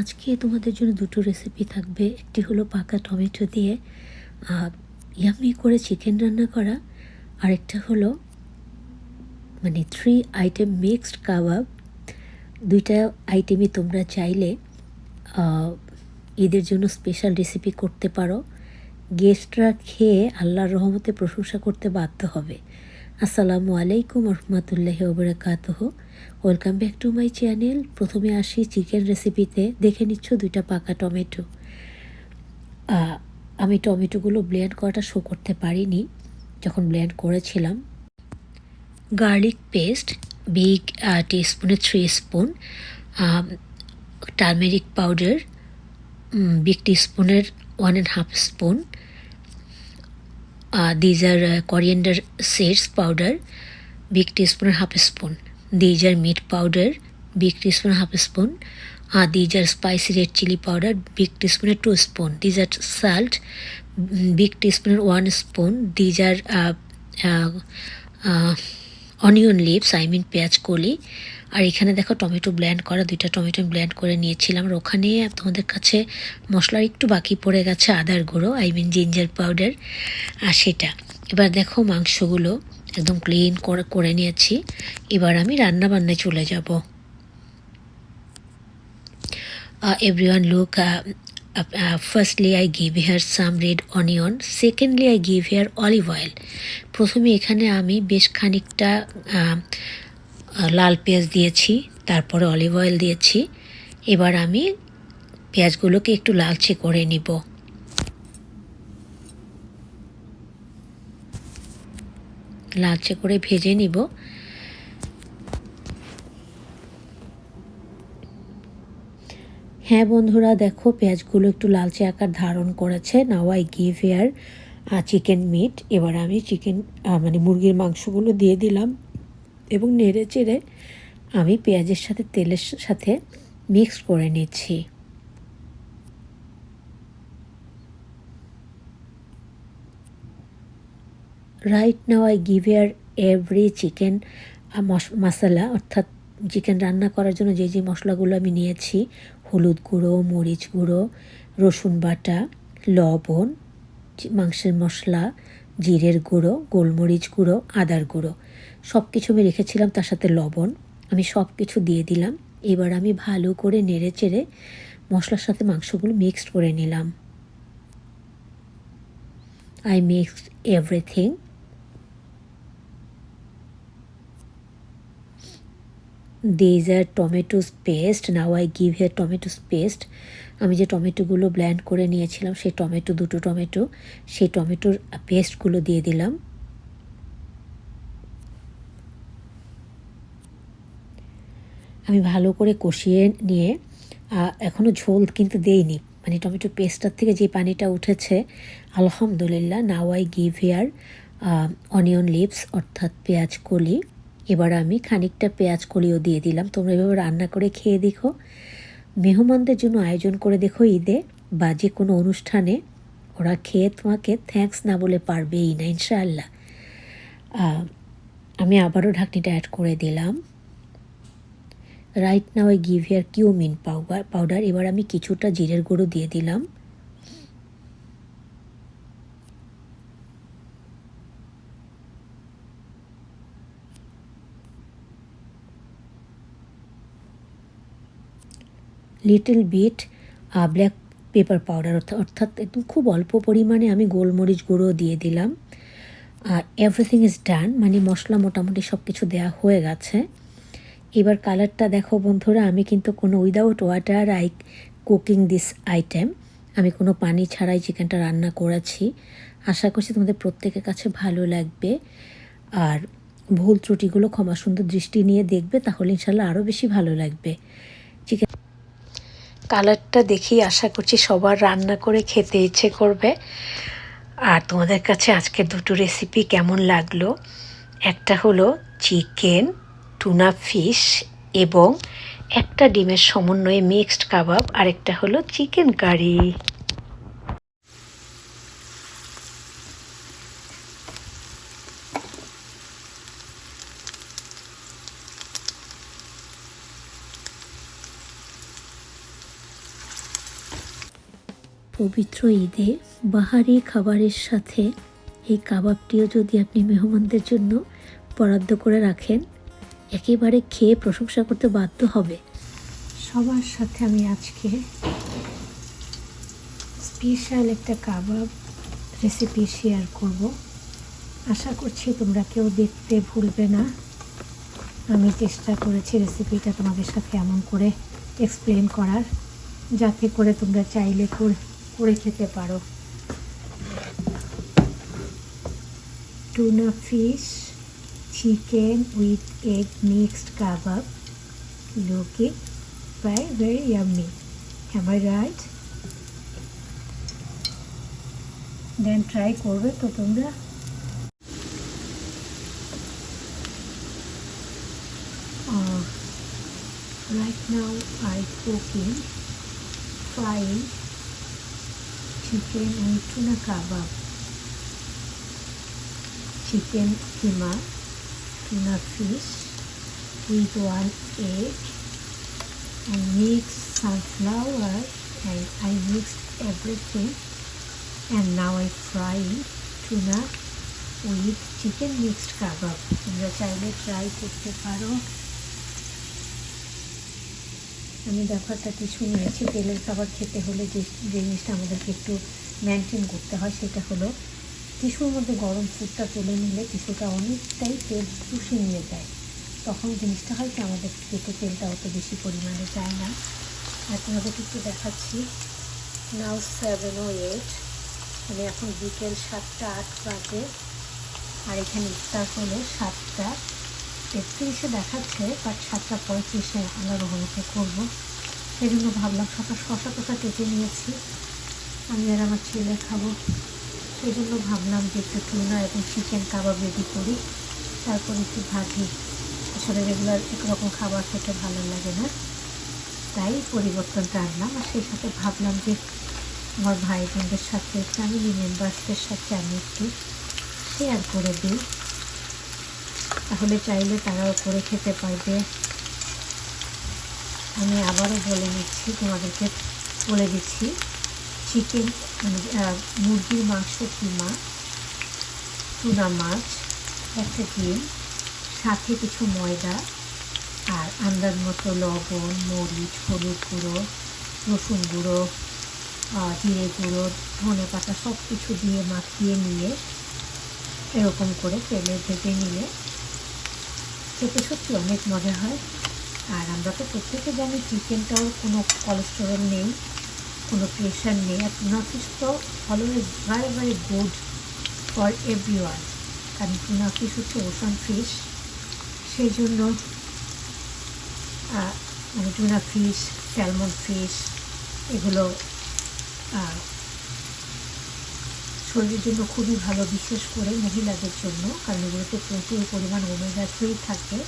আজকে তোমাদের জন্য দুটো রেসিপি থাকবে। একটি হলো পাকা টমেটো দিয়ে ইয়াম্মি করে চিকেন রান্না করা, আরেকটা হলো 3 আইটেম মিক্সড কাবাব। দুইটা আইটেমই তোমরা চাইলে ঈদের জন্য স্পেশাল রেসিপি করতে পারো। গেস্টরা খেয়ে আল্লাহর রহমতে প্রশংসা করতে বাধ্য হবে। আসসালামু আলাইকুম রহমতুল্লাহি ওয়া বারাকাতুহু। Welcome back to my channel. প্রথমে আসি চিকেন রেসিপিতে। দেখে নিচ্ছ দুইটা পাকা টমেটো। আমি টমেটোগুলো ব্লেন্ড করাটা শো করতে পারিনি যখন ব্লেন্ড করেছিলাম। গার্লিক পেস্ট বিগ টিস্পুনে 3 স্পুন, টার্মেরিক পাউডার বিগ টিস্পুনের 1.5 spoon, these are coriander seeds powder, big teaspoon and half a spoon. These are meat powder, big teaspoon and half a spoon. These are spicy red chili powder, big teaspoon and 2 spoon. These are salt, big teaspoon and 1 spoon. These are onion leaves, পেঁয়াজ কলি। আর এখানে দেখো tomato blend করা, দুইটা tomato blend করে নিয়েছিলাম। আর ওখানে তোমাদের কাছে মশলার একটু বাকি পড়ে গেছে, আদার গুঁড়ো জিঞ্জার পাউডার, আর সেটা। এবার দেখো মাংসগুলো একদম ক্লিন করে নিয়েছি। এবার আমি রান্না বান্নায় চলে যাব। Everyone look, firstly I give here some red onion, secondly I give here olive oil. প্রথমে এখানে আমি বেশ খানিকটা লাল পেঁয়াজ দিয়েছি, তারপরে অলিভ অয়েল দিয়েছি। এবার আমি পেঁয়াজগুলোকে একটু লালচে করে নিব। লালচে করে ভেজে নিব। হ্যাঁ বন্ধুরা, দেখো পেঁয়াজগুলো একটু লালচে আকার ধারণ করেছে। নাও I give here chicken meat. এবার আমি চিকেন মুরগির মাংসগুলো দিয়ে দিলাম এবং নেড়ে চেড়ে আমি পেঁয়াজের সাথে তেলের সাথে মিক্স করে নিচ্ছি। Right now I give here every chicken masala, অর্থাৎ চিকেন রান্না করার জন্য যে যে মশলাগুলো আমি নিয়েছি, হলুদ গুঁড়ো, মরিচ গুঁড়ো, রসুন বাটা, লবণ, মাংসের মশলা, জিরের গুঁড়ো, গোলমরিচ গুঁড়ো, আদার গুঁড়ো, সব কিছু আমি রেখেছিলাম, তার সাথে লবণ, আমি সব কিছু দিয়ে দিলাম। এবার আমি ভালো করে নেড়ে চেড়ে মশলার সাথে মাংসগুলো মিক্সড করে নিলাম। I mixed everything. These are tomatoes paste. Now I give here tomatoes paste. আমি যে টমেটোগুলো ব্লেন্ড করে নিয়েছিলাম, সেই দুটো টমেটো, সেই টমেটোর পেস্টগুলো দিয়ে দিলাম। আমি ভালো করে কষিয়ে নিয়ে, এখনও ঝোল কিন্তু দেইনি, টমেটো পেস্টটার থেকে যে পানিটা উঠেছে, আলহামদুলিল্লাহ। Now I give here onion leaves, অর্থাৎ পেঁয়াজ কলি। এবার আমি খানিকটা পেঁয়াজ কলিও দিয়ে দিলাম। তোমরা এভাবে রান্না করে খেয়ে দেখো, মেহমানদের জন্য আয়োজন করে দেখো ঈদে বা যে কোনো অনুষ্ঠানে, ওরা খেয়ে তোমাকে থ্যাঙ্কস না বলে পারবেই না ইনশাআল্লাহ। আমি আবারও ঢাকনিটা অ্যাড করে দিলাম। Right now I give here cumin powder. এবার আমি কিছুটা জিরের গুঁড়ো দিয়ে দিলাম। Little bit black pepper powder, অর্থাৎ একদম খুব অল্প পরিমাণে আমি গোলমরিচ গুঁড়ো দিয়ে দিলাম। এভরিথিং ইজ ডান, মশলা মোটামুটি সব কিছু দেওয়া হয়ে গেছে। এবার কালারটা দেখো বন্ধুরা, আমি কিন্তু কোনো without water I cooking this item, আমি কোনো পানি ছাড়াই চিকেনটা রান্না করেছি। আশা করছি তোমাদের প্রত্যেকের কাছে ভালো লাগবে। আর ভুল ত্রুটিগুলো ক্ষমা সুন্দর দৃষ্টি নিয়ে দেখবে, তাহলে ইনশাল্লাহ আরও বেশি ভালো লাগবে। চিকেন কালারটা দেখেই আশা করছি সবার রান্না করে খেতে ইচ্ছে করবে। আর তোমাদের কাছে আজকে দুটো রেসিপি কেমন লাগলো? একটা হলো চিকেন টুনা ফিশ এবং একটা ডিমের সমন্বয়ে মিক্সড কাবাব, আরেকটা হলো চিকেন কারি। পবিত্র ঈদে বাহারি খাবারের সাথে এই কাবাবটিও যদি আপনি মেহমানদের জন্য বরাদ্দ করে রাখেন, একেবারে খেয়ে প্রশংসা করতে বাধ্য হবে। সবার সাথে আমি আজকে স্পেশাল একটা কাবাব রেসিপি শেয়ার করব। আশা করছি তোমরা কেউ দেখতে ভুলবে না। আমি চেষ্টা করেছি রেসিপিটা তোমাদের সাথে এমন করে এক্সপ্লেন করার, যাতে করে তোমরা চাইলে করে খেতে পারো। Tuna fish chicken with egg mixed kebab, looking very yummy. Am I right? Then try করবে তো তোমরা। Right now I cooking frying chicken with tuna kebab, chicken keema, tuna fish with 1 egg, and mixed sunflower, and I mixed everything, and now I fry tuna with chicken mixed kebab. তোমরা চাইলে try করতে পারো। আমি ব্যাপারটা কিছু নিয়েছি। তেলের খাবার খেতে হলে যে জিনিসটা আমাদেরকে একটু মেনটেন করতে হয় সেটা হলো টিস্যুর মধ্যে গরম ফুডটা তুলে নিলে টিস্যুটা অনেকটাই তেল শুষে নিয়ে যায়। তখন জিনিসটা হয় কি আমাদের পেটে তেলটা অত বেশি পরিমাণে যায় না। আর তোমাদেরকে একটু দেখাচ্ছি। নাও 7:08, মানে এখন বিকেল 7:08 বাজে। আর এখানে ইফতার হলো 7:33 দেখাচ্ছে, বাট 7:35 আমরা রহমতে করবো। সেই জন্য ভাবলাম শশা কেটে নিয়েছি, আমি আর আমার ছেলে খাবো। সেই জন্য ভাবলাম যে একটু টুনা এবং চিকেন কাবাব রেডি করি, তারপর একটু ভাজি। আসলে রেগুলার একরকম খাবার খেতে ভালো লাগে না, তাই পরিবর্তনটা আনলাম। আর সেই সাথে ভাবলাম যে আমার ভাই বোনদের সাথে, ফ্যামিলি মেম্বার্সদের সাথে আমি একটু শেয়ার করে দিই, তাহলে চাইলে তারাও করে খেতে পারবে। আমি আবারও বলে নিচ্ছি, তোমাদেরকে বলে দিচ্ছি। চিকেন মুরগির মাংস, কিমা, টুনা মাছ, একটা ডিম, সাথে কিছু ময়দা, আর আন্দাজ মতো লবণ, মরিচ, হলুদ গুঁড়ো, রসুন গুঁড়ো, জিরে গুঁড়ো, ধনে পাতা সব কিছু দিয়ে মাখিয়ে নিয়ে এরকম করে তেলে ভেজে নিলে খেতে সত্যি অনেক মজা হয়। আর আমরা তো প্রত্যেকে জানি চিকেনটাও কোনো কোলেস্টেরল নেই, কোনো প্রেশার নেই। আর টুনা ফিশ তো always very good for everyone, কারণ টুনা ফিশ হচ্ছে ওশান ফিশ। সেই জন্য মানে টুনা ফিশ, স্যালমন ফিশ এগুলো শরীরের জন্য খুবই ভালো, বিশেষ করে মহিলাদের জন্য, কারণ এগুলোতে প্রচুর পরিমাণ ওমেগা 3 থাকে।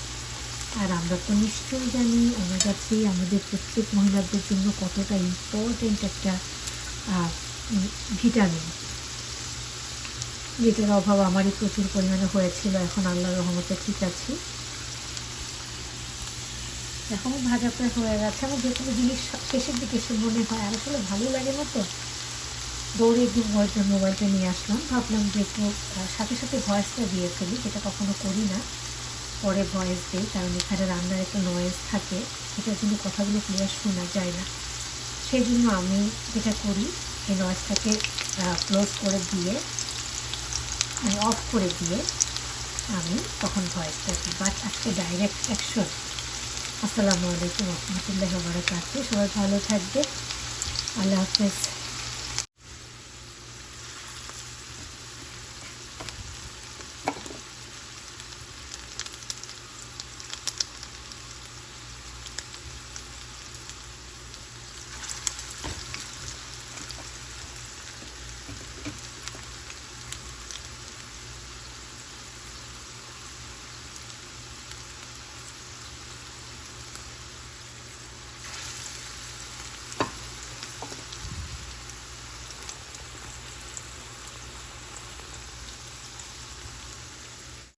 আর আমরা তো নিশ্চয়ই জানি ওমেগা 3 আমাদের প্রত্যেক মহিলাদের জন্য কতটা ইম্পর্টেন্ট একটা ভিটামিন, যেটার অভাব আমারই প্রচুর পরিমাণে হয়েছিল। এখন আল্লাহর রহমতে ঠিক আছি। এখন ভাজা প্রায় হয়ে গেছে। আমার যে কোনো জিনিস শেষের দিকে এসে মনে হয় আর আসলে ভালো লাগে না, তো দৌড়ে একটু মোবাইলটা নিয়ে আসলাম। ভাবলাম যে একটু সাথে সাথে ভয়েসটা দিয়ে ফেলি, যেটা কখনো করি না, পরে ভয়েস দিই, কারণ এখানে রান্নার একটা নয়েজ থাকে, এটার জন্য কথাগুলো ক্লিয়ার শোনা যায় না। সেই জন্য আমি যেটা করি, এই নয়েজটাকে ক্লোজ করে দিয়ে, মানে অফ করে দিয়ে আমি তখন ভয়েসটা দিই। বাট আজকে ডাইরেক্ট অ্যাকশন। আসসালামু আলাইকুম রহমতুল্লাহি ওয়া বারাকাতুহু। সবাই ভালো থাকবে। আল্লাহ হাফেজ।